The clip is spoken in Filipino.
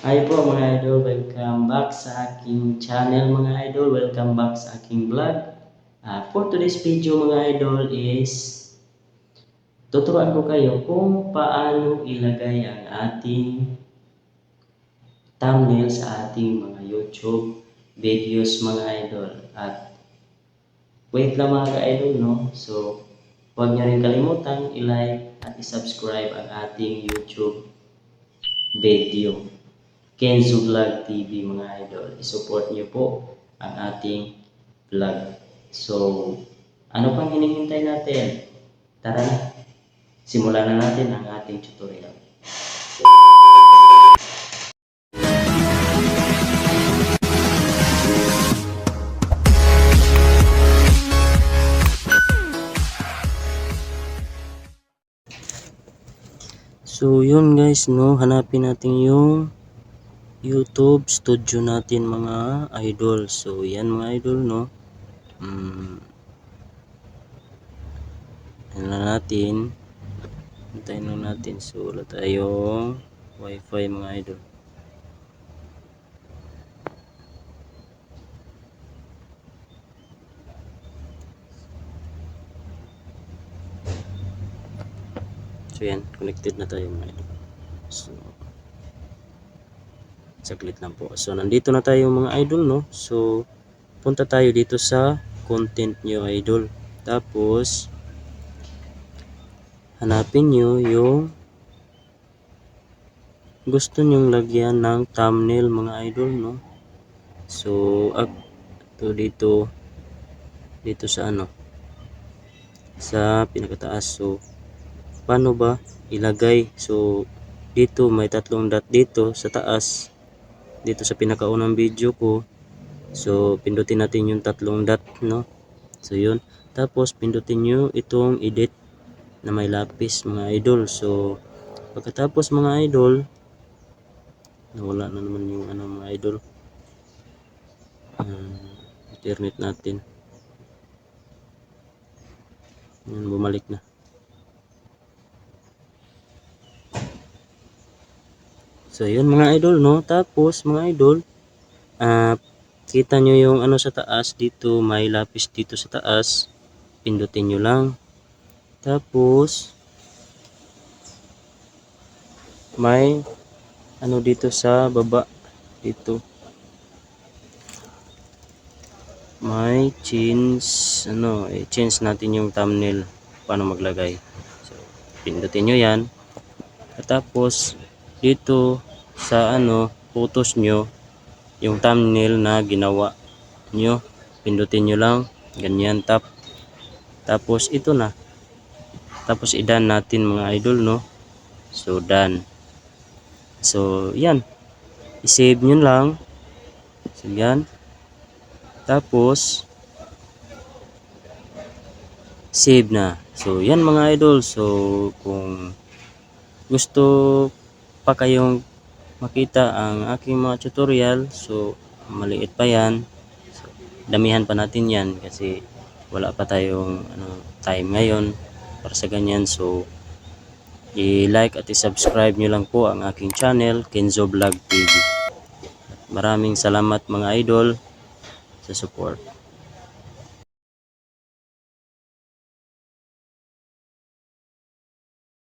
Hi po mga idol, welcome back sa aking channel mga idol, welcome back sa aking vlog. For today's video mga idol is tuturuan ko kayo kung paano ilagay ang ating thumbnail sa ating mga YouTube videos mga idol. At wait lang mga idol, no? So huwag niyo rin kalimutan i-like at i-subscribe ang ating YouTube video. Kenzo Vlog TV mga idol. I-support niyo po ang ating vlog. So, ano pang hinihintay natin? Tara na, simulan na natin ang ating tutorial. So, yun guys, no, hanapin natin yung YouTube studio natin mga idol. So, yan mga idol, no. Yan na natin. Hintayin lang natin. So, wala tayong wifi mga idol. So, yan. Connected na tayo mga idol. So, saglit lang po. So, nandito na tayo mga idol, no. So, punta tayo dito sa content nyo idol. Tapos, hanapin nyo yung gusto nyong lagyan ng thumbnail mga idol, no. So, dito sa ano, sa pinakataas. So, paano ba ilagay? So, dito may tatlong dot dito sa taas, dito sa pinakaunang video ko. So, pindutin natin yung tatlong dot, no. So, yun. Tapos, pindutin nyo itong edit na may lapis mga idol. So, pagkatapos mga idol, nawala na naman yung ano mga idol, internet natin. Yan, bumalik na. So, yun mga idol, no. Tapos, mga idol, kita nyo yung ano sa taas dito, may lapis dito sa taas. Pindutin nyo lang. Tapos, may ano dito sa baba, dito. May change, change natin yung thumbnail, paano maglagay. So, pindutin nyo yan. Tapos, dito sa photos nyo, yung thumbnail na ginawa nyo, pindutin nyo lang, ganyan, tap. Tapos, ito na. Tapos, i-done natin mga idol, no. So, done. So, yan. I-save nyo lang. So, yan. Tapos, save na. So, yan mga idol. So, kung gusto pa kayong makita ang aking mga tutorial, so, maliit pa yan. So, damihan pa natin yan kasi wala pa tayong time ngayon para sa ganyan. So, i-like at i-subscribe nyo lang po ang aking channel, Kenzo Vlog TV. Maraming salamat mga idol sa support.